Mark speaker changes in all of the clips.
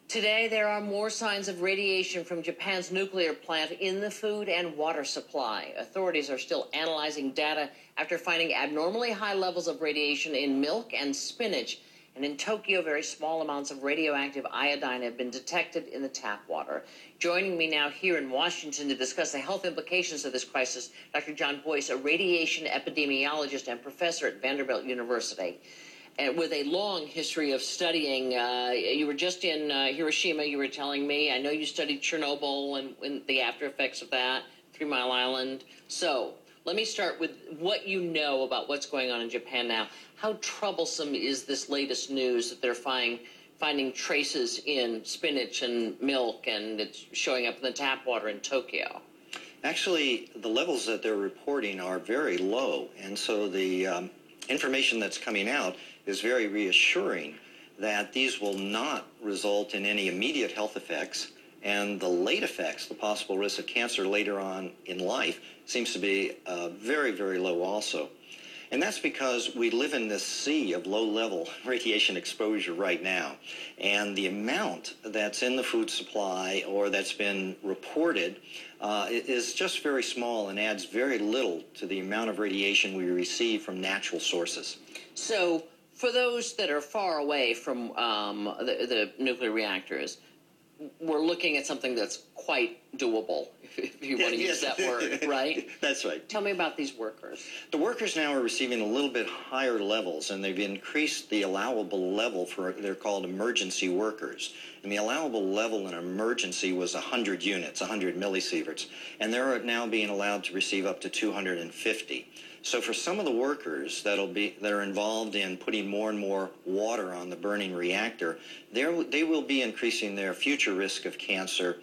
Speaker 1: Today, there are more signs of radiation from Japan's nuclear plant in the food and water supply. Authorities are still analyzing data after finding abnormally high levels of radiation in milk and spinach. And in Tokyo, very small amounts of radioactive iodine have been detected in the tap water. Joining me now here in Washington to discuss the health implications of this crisis, Dr. John Boice, a radiation epidemiologist and professor at Vanderbilt University. And with a long history of studying, you were just in Hiroshima, you were telling me. I know you studied Chernobyl and the after effects of that, 3 Mile Island. So let me start with what you know about what's going on in Japan now. How troublesome is this latest news that they're finding traces in spinach and milk, and it's showing up in the tap water in Tokyo?
Speaker 2: Actually, the levels that they're reporting are very low, and so the information that's coming out is very reassuring that these will not result in any immediate health effects, and the late effects, the possible risk of cancer later on in life, seems to be very, very low also. And that's because we live in this sea of low-level radiation exposure right now. And the amount that's in the food supply or that's been reported is just very small and adds very little to the amount of radiation we receive from natural sources.
Speaker 1: So for those that are far away from the nuclear reactors, we're looking at something that's quite doable, if you want to use that word, right?
Speaker 2: That's right.
Speaker 1: Tell me about these workers.
Speaker 2: The workers now are receiving a little bit higher levels, and they've increased the allowable level for, they're called emergency workers. And the allowable level in emergency was 100 units, 100 millisieverts, and they're now being allowed to receive up to 250. So for some of the workers that are involved in putting more and more water on the burning reactor, they will be increasing their future risk of cancer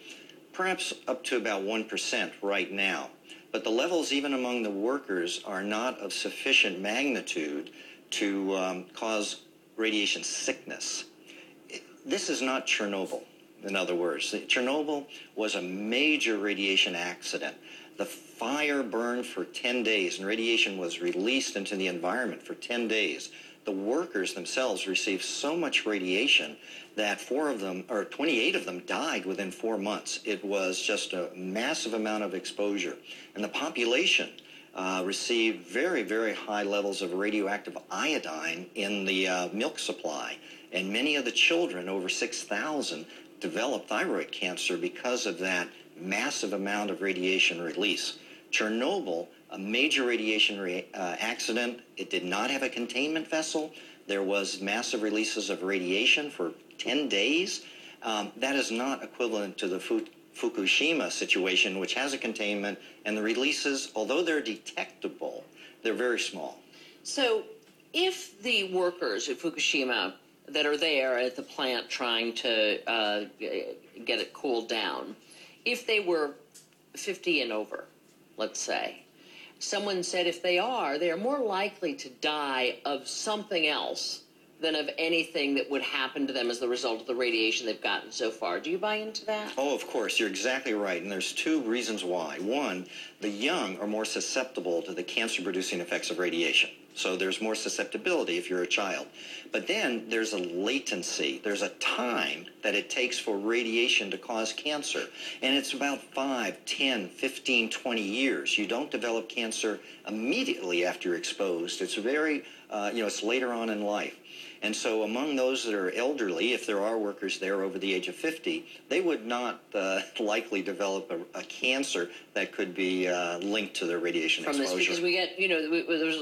Speaker 2: perhaps up to about 1% right now. But the levels even among the workers are not of sufficient magnitude to cause radiation sickness. This is not Chernobyl, in other words. Chernobyl was a major radiation accident. The fire burned for 10 days, and radiation was released into the environment for 10 days. The workers themselves received so much radiation that 28 of them died within 4 months. It was just a massive amount of exposure. And the population received very, very high levels of radioactive iodine in the milk supply. And many of the children, over 6,000, developed thyroid cancer because of that massive amount of radiation release. Chernobyl, a major radiation accident, it did not have a containment vessel. There was massive releases of radiation for 10 days. That is not equivalent to the Fukushima situation, which has a containment, and the releases, although they're detectable, they're very small.
Speaker 1: So if the workers at Fukushima that are there at the plant trying to get it cooled down, if they were 50 and over, let's say, someone said if they are more likely to die of something else than of anything that would happen to them as the result of the radiation they've gotten so far. Do you buy into that?
Speaker 2: Oh, of course. You're exactly right. And there's two reasons why. One, the young are more susceptible to the cancer-producing effects of radiation. So there's more susceptibility if you're a child. But then there's a latency. There's a time that it takes for radiation to cause cancer. And it's about 5, 10, 15, 20 years. You don't develop cancer immediately after you're exposed. It's very, it's later on in life. And so among those that are elderly, if there are workers there over the age of 50, they would not likely develop a cancer that could be linked to their radiation exposure.
Speaker 1: From this, because we get,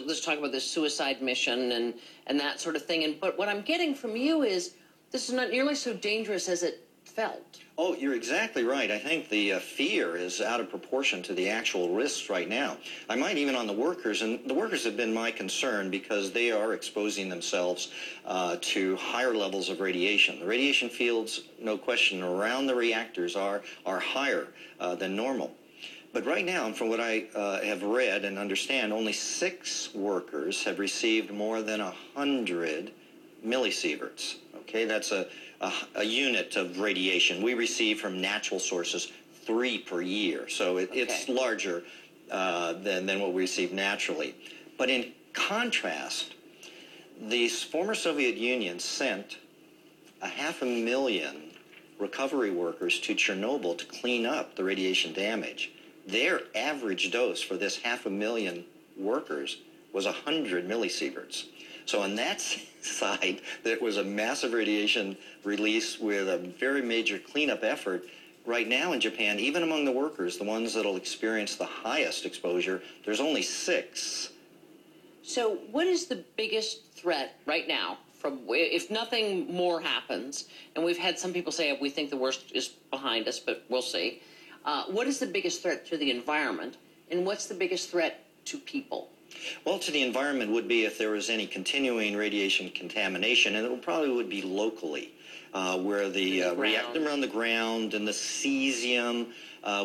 Speaker 1: let's talk about this suicide mission and that sort of thing. But what I'm getting from you is this is not nearly so dangerous as it felt.
Speaker 2: Oh, you're exactly right. I think the fear is out of proportion to the actual risks right now. I might even on the workers, and the workers have been my concern because they are exposing themselves to higher levels of radiation. The radiation fields, no question, around the reactors are higher than normal. But right now, and from what I have read and understand, only 6 workers have received more than 100 millisieverts. Okay, that's a unit of radiation. We receive from natural sources 3 per year, so it's larger than what we receive naturally. But in contrast, the former Soviet Union sent 500,000 recovery workers to Chernobyl to clean up the radiation damage. Their average dose for this 500,000 workers was 100 millisieverts. So on that side, there was a massive radiation release with a very major cleanup effort. Right now in Japan, even among the workers, the ones that will experience the highest exposure, there's only 6.
Speaker 1: So what is the biggest threat right now, from if nothing more happens, and we've had some people say we think the worst is behind us, but we'll see. What is the biggest threat to the environment, and what's the biggest threat to people?
Speaker 2: Well, to the environment would be if there was any continuing radiation contamination, and it probably would be locally, where the reactor on the ground and the cesium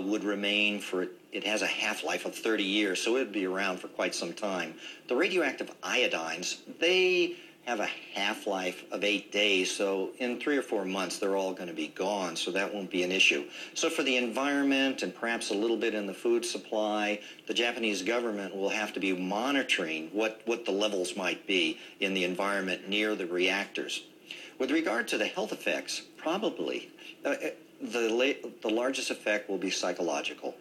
Speaker 2: would remain for, it has a half-life of 30 years, so it would be around for quite some time. The radioactive iodines, they have a half-life of 8 days, so in 3 or 4 months they're all going to be gone, so that won't be an issue. So for the environment and perhaps a little bit in the food supply, the Japanese government will have to be monitoring what the levels might be in the environment near the reactors. With regard to the health effects, probably the largest effect will be psychological,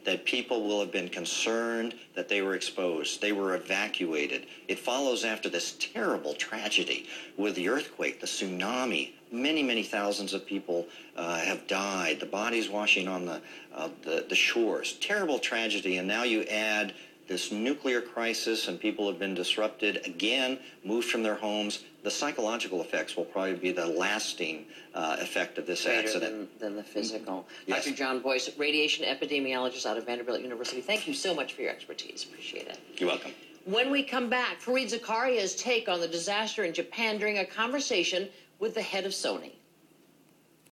Speaker 2: that people will have been concerned that they were exposed, they were evacuated. It follows after this terrible tragedy with the earthquake, the tsunami. Many, many thousands of people have died, the bodies washing on the shores. Terrible tragedy, and now you add this nuclear crisis and people have been disrupted, again, moved from their homes. The psychological effects will probably be the lasting effect of this accident.
Speaker 1: Than the physical.
Speaker 2: Yes.
Speaker 1: Dr. John Boice, radiation epidemiologist out of Vanderbilt University, thank you so much for your expertise. Appreciate it.
Speaker 2: You're welcome.
Speaker 1: When we come back, Fareed Zakaria's take on the disaster in Japan during a conversation with the head of Sony.